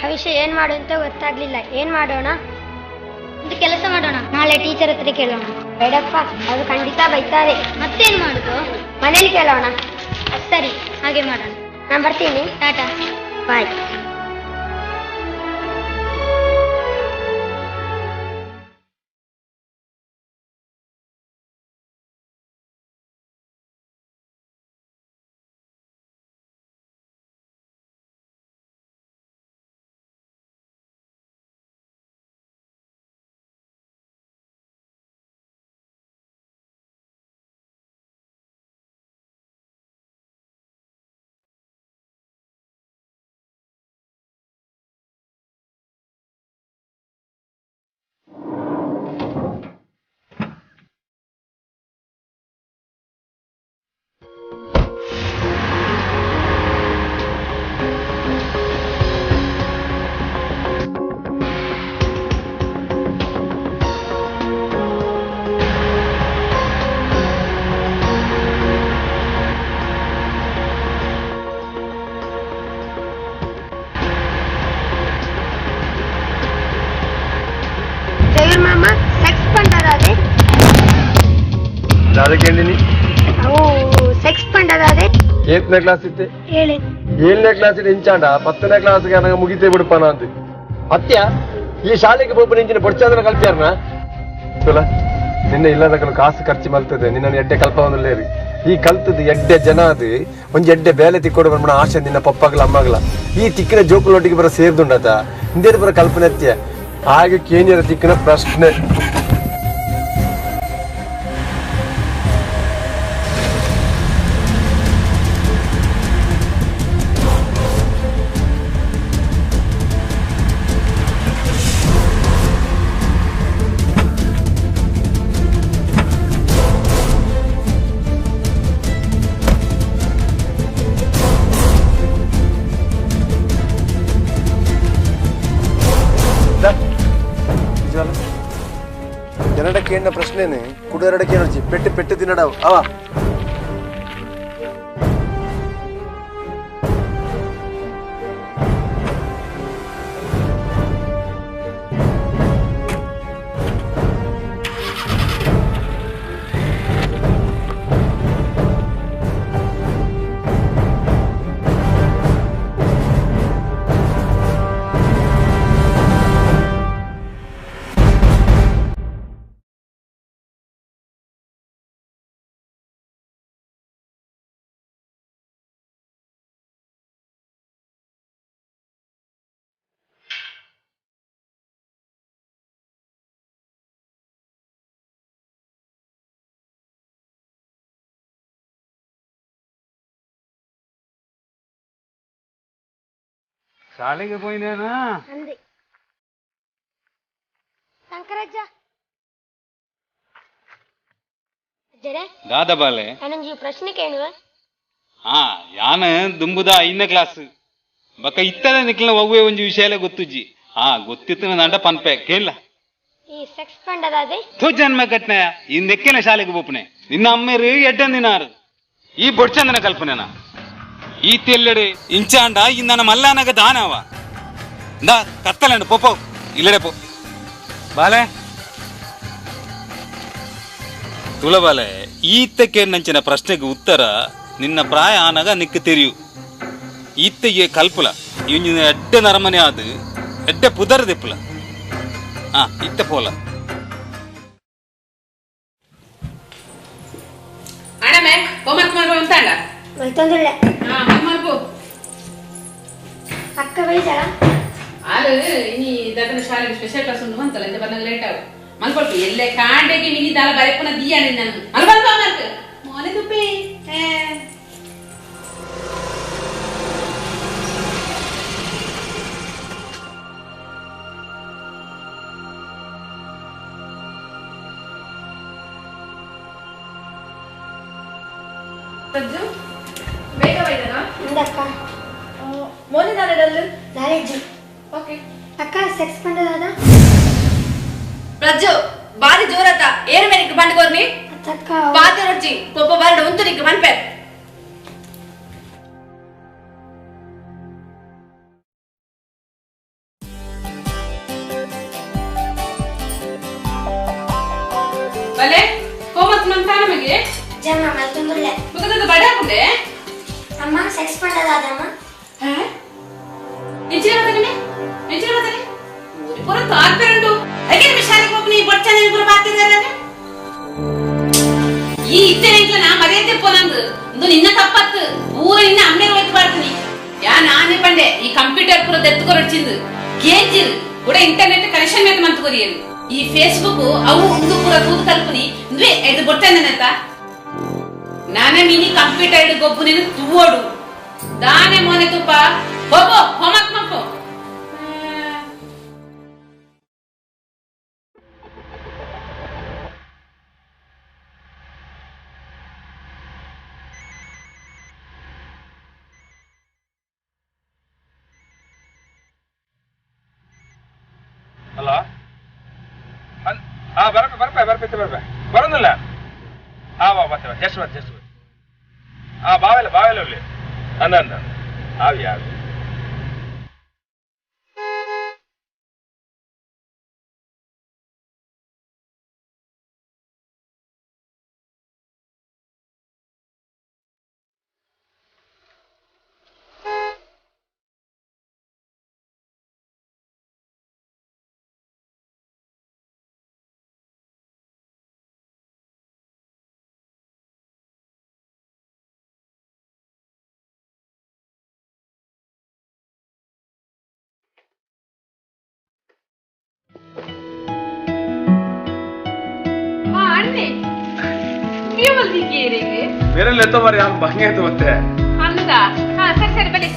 ಭವಿಷ್ಯ ಏನ್ ಮಾಡು ಅಂತ ಗೊತ್ತಾಗ್ಲಿಲ್ಲ. ಏನ್ ಮಾಡೋಣ? ಒಂದು ಕೆಲಸ ಮಾಡೋಣ, ನಾಳೆ ಟೀಚರ್ ಹತ್ರ ಕೇಳೋಣ. ಬೇಡಪ್ಪ, ಅವರು ಖಂಡಿತ ಬೈತಾರೆ. ಮತ್ತೇನ್ ಮಾಡುದು? ಮನೇಲಿ ಕೇಳೋಣ. ಸರಿ, ಹಾಗೆ ಮಾಡೋಣ. ನಾನು ಬರ್ತೀನಿ. ಟಾಟಾ, ಬಾಯ್. ಮಾಮ ಸೆಕ್ಸ್ ಪಂಡದಾದೆ ಅವು ಸೆಕ್ಸ್ ಪಂಡದಾದೆ 8ನೇ ಕ್ಲಾಸ್ ಇತ್ತೆ 7ನೇ ಕ್ಲಾಸ್ ಇಟ್ಟು ಇಂಚಾಂಡ 10ನೇ ಕ್ಲಾಸ್ಗೆ ನನಗೆ ಮುಗಿತೇ ಬಿಡಪ್ಪ ಅಂತ ಅತ್ಯ ಈ ಶಾಲೆಗೆ ಒಬ್ಬನ ಇಂಚಿನ ಬಡ್ಚಾಂದ್ರ ಕಲ್ತ್ಯಾರನ ನಿನ್ನೆ ಇಲ್ಲದ ಕಾಸು ಖರ್ಚು ಮಲ್ತದೆ ನಿನ್ನ ಎಡ್ಡೆ ಕಲ್ಪ ಒಂದಲ್ಲೇ ಈ ಕಲ್ತದ ಎಡ್ಡೆ ಜನ ಅದು ಒಂದ್ ಎಡ್ಡೆ ಬೇಲೆ ತಿಕ್ಕೊಡು ಬರ್ಮಣ ಆಶೆ ನಿನ್ನ ಪಪ್ಪಗಲ ಅಮ್ಮಗಲ ಈ ತಿಕ್ಕಿನ ಜೋಕುಲೊಟ್ಟಿಗೆ ಬರೋ ಸೇರ್ದುಂಡತ ಹಿಂದೇದು ಬರೋ ಕಲ್ಪನೆ ಅತ್ಯ ಹಾಗೆ ಕೇಂದ್ರ ತಿಕ್ಕಿನ ಪ್ರಶ್ನೆ ಜನಡಕ್ಕೆ ಎಣ್ಣ ಪ್ರಶ್ನೆನೆ ಕುಡಿಯರಡಕ್ಕೆ ಏನರ್ಜಿ ಪೆಟ್ಟು ಪೆಟ್ಟು ತಿನ್ನಡವು ಅವ ಶಾಲೆಗೆ ಹೋಯ್ನೇನಾ ಶಂಕರಜ್ಜ ದಾದ ಬಾಲೆ ನನಗೆ ಪ್ರಶ್ನೆ ಕೇಳುವ ಯಾನ ದುಂಬುದ 5ನೇ ಕ್ಲಾಸ್ ಬಕ್ಕ ಇತ್ತದ ನಿಕ್ಲ ಒವ್ವೆ ಒಂಜಿ ವಿಷಯ ಗೊತ್ತುಜ್ಜಿ ಗೊತ್ತಿತ್ತು ನಂಡ ಪನ್ಪೆ ಕೇಳ ಈ ಸೆಕ್ಸ್ ಪಂಡದಾದೆ ಥು ಜನ್ಮ ಕಟ್ನೆ ಇಂದೆಕ್ಕೆನ ಶಾಲೆಗೆ ಬೋಪನೆ ನಿನ್ನ ಅಮ್ಮೇರು ಎಡ್ಡಂದಿನಾರು ಈ ಬೊಡ್ಚಂದನ ಕಲ್ಪನೆನ ಈತೆಲ್ಲಡೆ ಇಂಚಾಂಡ ಇಂದನ ಮಲ್ಲಾನಗ ದಾನವ ಇಂದ ಕತ್ತಲಂಡು ಪೋಪೋ ಇಲ್ಲಡೆ ಪೋ ಬಾಲೆ ತುಳಬಾಲೆ ಈತಕ್ಕೆ ನಂಚಿನ ಪ್ರಶ್ನೆಗೆ ಉತ್ತರ ನಿನ್ನ ಪ್ರಾಯ ಆನಾಗ ನಿಕ್ಕ ತೆರಿಯು ಈತೆಗೆ ಕಲ್ಪುಲ ಇವ್ನ ಎಡ್ಡೆ ನರಮನೆ ಆದ ಎಡ್ಡೆ ಪುದರ್ ದೆಪ್ಪುಲ ಇತ್ತ ಪೋಲ ಅಣ್ಣಮೆ ಹೋಮ್ವರ್ಕ್ ಮಾಡ್ಬೋ ಅಂತಾಳ ಬೈತೊಂದಿಲ್ಲ ಮಾಡ್ಬೋ ಅಕ್ಕ ಬೈತಾಳ ಆಲು ಇನಿ ದಗನ ಶಾಲೆಗೆ ಸ್ಪೆಷಲ್ ಕ್ಲಾಸ್ ಉಂಟು ಅಂತಲ್ಲ ಇಂದ ಬಂದಾಗ ಲೇಟ್ ಆಗ ಮಲ್ಕೊಳ್ತು ಎಲ್ಲೇ ಕಾಂಡೆಗೆ ಮಿನಿ ದಾಲ ಬರೆಪ್ಪನ ದಿಯಾ ನಿನ್ನ ಮಲ್ಕೊಳ್ಬೋ ಮಾರ್ಕ್ ಮೋನೆ ದುಪ್ಪಿ ಬೇಗ ಬೈದನಾ ಇಂದಕ್ಕ ಮೋನೆ ನಾಳೆಡಲ್ಲು ನಾಲೆಡ್ಜು ಓಕೆ ಅಕ್ಕ ಸೆಕ್ಸ್ ಬಂದದಾದ ಪ್ರಜ್ಜು ಬಾರಿ ಜೋರತ ಏರು ಮೇನಿಕ್ ಬಂಡ್ಕೋರ್ನಿ ಅಕ್ಕ ಪಾತೆ ರೊಚ್ಚಿ ಪೊಪ್ಪ ಬಾರಡು ಉಂತು ನಿಕ್ ಮನ್ಪೆ ಬಲೆ ಹೋಮ್ವರ್ಕ್ ಮಾಡ್ತಾ ನಮಗೆ ಜಮ್ಮ ಮಲ್ತೊಂದಿಲ್ಲ ಮುಖದ ಬಡ ಹಾಕುಂಡೆ ಅಮ್ಮ ಸೆಕ್ಸ್ ಬಂದದಾದಮ್ಮ ನಿಂಚಿನ ಮಾತಾನೆ ಪೂರ ತಾರ್ಪೆರಂಡು ಅಗೆ ಶಾಲೆಗೆ ಹೋಗ್ನಿ ಬಡ್ಚಾನೆ ಪೂರ ಬಾತಿದಾರೆ ಈ ಇತ್ತೇನೆ ನಾ ಮರ್ಯಾದೆ ಪೋನಂದು ಇದು ನಿನ್ನ ತಪ್ಪತ್ತು ಪೂರ ನಿನ್ನ ಅಮ್ಮೆ ಹೋಯ್ತು ಬಾರ್ತೀನಿ ನಾನೇ ಬಂಡೆ ಈ ಕಂಪ್ಯೂಟರ್ ಪೂರ ದೆತ್ತುಕೊರಡ್ಚಿಂದು ಕೇಂಜಿಲ್ ಕೂಡ ಇಂಟರ್ನೆಟ್ ಕನೆಕ್ಷನ್ ಮೇಲೆ ಮಂತ್ಕೊರಿಯರು ಈ ಫೇಸ್ಬುಕ್ ಅವು ಒಂದು ಪೂರ ತೂದು ಕಲ್ಪನಿ ಅಂದ್ರೆ ಇದು ಬೊಟ್ಟೆನಂತ ನಾನೇ ಮಿನಿ ಕಂಪ್ಯೂಟರ್ ಗೊಬ್ಬು ನೀನು ತೂವೋಡು ದಾನೆ ಮೋನೆ ತುಪ್ಪ ಹೋಗೋ ಹೋಮಕ್ ಮಕ್ಕೋ ಅಲ್ಲ ಬರ್ಬೇಕು ಬರೋದಿಲ್ಲ ಬರ್ತೇವೆ ಜಸ್ಟ್ ಬಾವೆಲ್ಲ ಉಳ್ಳಿ ಅಂದ ಆವಿ ಬೇರೆಲ್ಲ ಎತ್ತೋ ಮಾರಿ ಯಾರು ಭಂಗೆ ಆಯ್ತು ಮತ್ತೆ ಅನ್ನದಾ ಸರಿ ಬಲಿ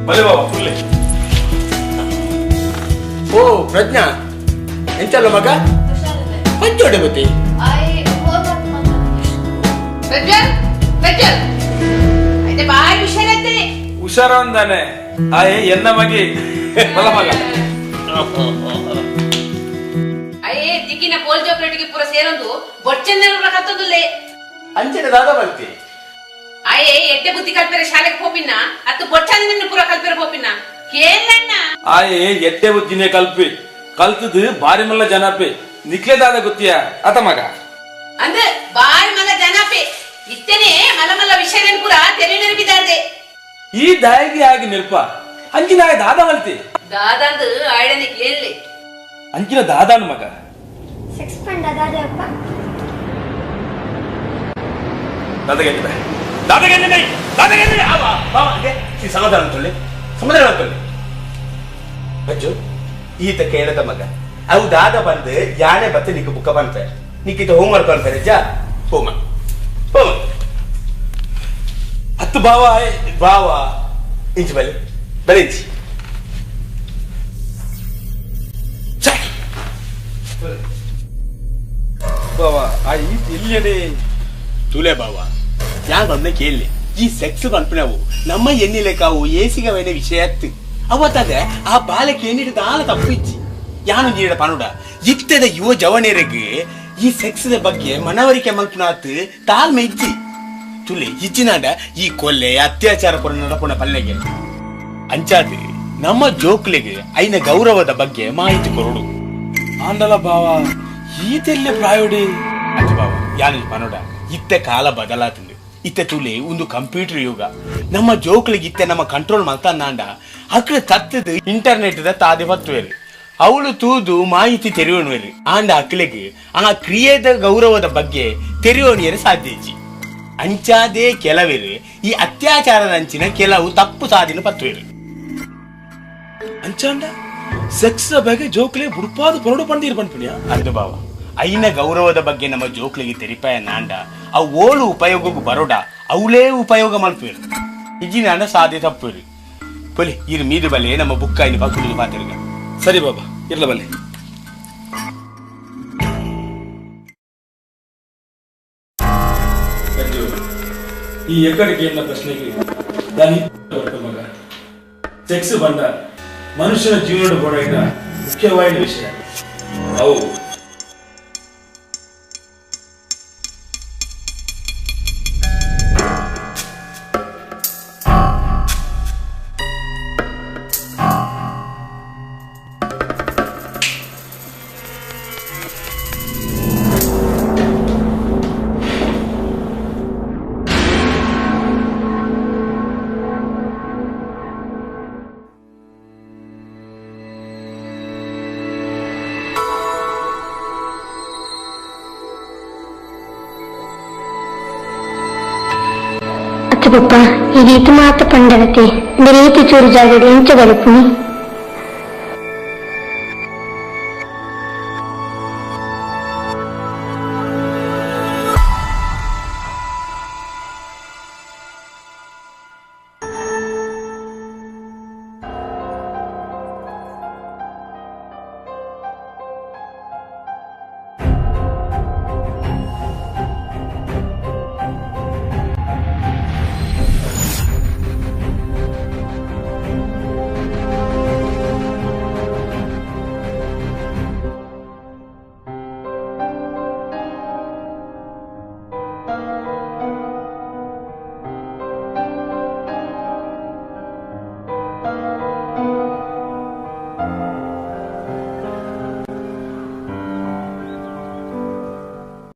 ಬಲೆ ಬಾಬಾ ಫುಲ್ಲಿ ಓ ಪ್ರಜ್ಞಾ ಎಂತಲ್ಲ ಮಗ ಪಂಚೋಡೆ ಬತ್ತಿ అయితే బాగా విషయాలైతే ಹುಷಾರ ಅಂದಾನೆ ಎನ್ನ ಮಗಿ ಬಲ ಮಗ ಅಯ್ಯೇ ದಿಕ್ಕಿನ ಪೋಲ್ ಚಾಕ್ಲೇಟ್ಗೆ ಪೂರ ಸೇರೊಂದು ಬೊಚ್ಚೆನ್ನೆಲ್ಲ ಕತ್ತೊಂದುಲ್ಲೆ ಅಂಚನೆ ದಾದ ಬರ್ತಿ ಅಯ್ಯೇ ಎಡ್ಡೆ ಬುದ್ಧಿ ಕಲ್ಪೆರೆ ಶಾಲೆಗೆ ಹೋಪಿನ ಅತ್ತು ಬೊಚ್ಚನೆ ಪೂರ ಕಲ್ಪೆರೆ ಹೋಪಿನ ಕೇಳಣ್ಣ ಎಟ್ಟೆ ಬುದ್ಧಿನೇ ಕಲ್ತದು ಬಾರಿ ಮಲ್ಲ ಜನಪೆ ನಿಕ್ಲೆದಾದ ಗೊತ್ತಿಯಾ ಆತ ಮಗ ಅಂದ್ರೆ ಬಾರಿ ಮಲ್ಲ ಜನಪೆ ಇತ್ತೇನೆ ಮಲ್ಲ ಮಲ್ಲ ವಿಷಯ ಪೂರ ತೆರೆ ನೆನಪಿದಾದೆ ಈ ದಾಯಿಗೆ ಆಗಿ ನೆನಪ ಅಂಚಿನ ದಾದ ಮಲ್ತಿ ದಾದಂದು ಆಯ್ಡನೆ ಕೇಳಲಿ ಅಂಚಿನ ದಾದಾನ ಮಗ ಸೆಕ್ಸ್ ಬಂದದಾದ ಅಪ್ಪ ಸಮಾಧಾನ ಅಜ್ಜು ಈತ ಕೇಳದ ಮಗ ಅವು ದಾದ ಬಂದು ಯಾನೆ ಬತ್ತೆ ನಿಕ್ಕ ಬುಕ್ಕ ಬಂತ ನಿಕ್ಕಿತ ಹೋಮ್ವರ್ಕ್ ಅಂತಾರೆ ಜಾ ಹೋಮ ಹತ್ತು ಬಾವ ಬಾವ ಇಂಚು ಬಲೆ ಇಂಚಿ ಬಾವ ಇಲ್ಲಡೆ ತುಲೆ ಬಾವ ഞാൻ വന്ന് കേളില്ലേ ഈ സെക്സ് പണിപ്പിനാവൂ നമ്മ എന്നിലേക്കാവൂ ഏസിക വേണ്ട വിഷയത്ത് ಅವತ್ತಾಗ ಆ ಬಾಲಕ್ಕೆ ಏನಿಟ್ಟು ದಾಲ ತಪ್ಪಿಚ್ಚಿ ಯಾನು ನೀಡ ಪನುಡ ಇತ್ತದ ಯುವ ಜವನಿಯರಿಗೆ ಈ ಸೆಕ್ಸ್ ಬಗ್ಗೆ ಮನವರಿಕೆ ಮಲ್ಪನಾತ್ ತಾಳ್ಮೆ ಇಜ್ಜಿ ತುಲೆ ಇಜ್ಜಿನಾಡ ಈ ಕೊಲ್ಲೆ ಅತ್ಯಾಚಾರ ಪುರ ನಡಪುಣ ಪಲ್ಲೆಗೆ ಅಂಚಾದ ನಮ್ಮ ಜೋಕ್ಲಿಗೆ ಐನ ಗೌರವದ ಬಗ್ಗೆ ಮಾಹಿತಿ ಕೊರಡು ಆಂಡಲ ಬಾವ ಈತೆಲ್ಲೇ ಪ್ರಾಯೋಡಿ ಅಂಚ ಬಾವ ಯಾನ ಮನೋಡ ಇತ್ತೆ ಕಾಲ ಬದಲಾತಂದು ಇತ್ತೆ ತುಲೆ ಒಂದು ಕಂಪ್ಯೂಟರ್ ಯುಗ ನಮ್ಮ ಜೋಕ್ಲಿಗೆ ಇತ್ತೆ ನಮ್ಮ ಕಂಟ್ರೋಲ್ ಮಾಡ್ತಾಂಡ ಅಕ್ಳ ತತ್ತದ ಇಂಟರ್ನೆಟ್ ದ ತಾದೆ ಬತ್ತುವೇರಿ ಅವಳು ತೂದು ಮಾಹಿತಿ ತೆರೆಯೋಣವೇರಿ ಆಂಡ ಅಕ್ಳಿಗೆ ಆ ಕ್ರಿಯೆದ ಗೌರವದ ಬಗ್ಗೆ ತೆರೆಯೋಣಿಯರು ಸಾಧ್ಯ ಇಜ್ಜಿ ಅಂಚಾದೇ ಕೆಲವೇರು ಈ ಅತ್ಯಾಚಾರದ ಅಂಚಿನ ಕೆಲವು ತಪ್ಪು ಸಾಧಿನ ಪತ್ತುವೇರು ಅಂಚಾಂಡ ಸೆಕ್ಸ್ ಬಗ್ಗೆ ಜೋಕ್ಲೆ ಬುಡ್ಪಾದ ಪೊರಡು ಪಂದಿರ್ ಪನ್ಪುಣ್ಯ ಅಂದು ಬಾವ ಐನ ಗೌರವದ ಬಗ್ಗೆ ನಮ್ಮ ಜೋಕ್ಲಿಗೆ ತೆರಿಪಾಯ ನಾಂಡ ಅವು ಓಳು ಉಪಯೋಗಕ್ಕೂ ಬರೋಡ ಅವಳೇ ಉಪಯೋಗ ಮಲ್ಪೇರು ಇಜ್ಜಿ ನಾಂಡ ಸಾಧ್ಯ ತಪ್ಪುವೇರು ಪೊಲಿ ಇರು ಮೀದು ಬಲೆ ನಮ್ಮ ಬುಕ್ಕ ಇನ್ನು ಪಕ್ಕುದು ಪಾತಿರ್ಗ ಸರಿ ಬಾಬಾ ಇರ್ಲ ಬಲ್ಲೆ ಈ ಎಕಡಿಗೆ ಎನ್ನ ಪ್ರಶ್ನೆಗೆ ಮಗ ಸೆಕ್ಸ್ ಬಂದ ಮನುಷ್ಯನ ಜೀವನದ ಗೋಡೆಯ ಮುಖ್ಯವಾದ ವಿಷಯ ಅವು ಪಪ್ಪ ಈ ರೀತಿ ಮಾತ್ರ ಪಂಡರತೆ ಒಂದು ರೀತಿ ಚೂರು ಜಾಗಡಿ ಎಂಚ ಬರುಪುನಿ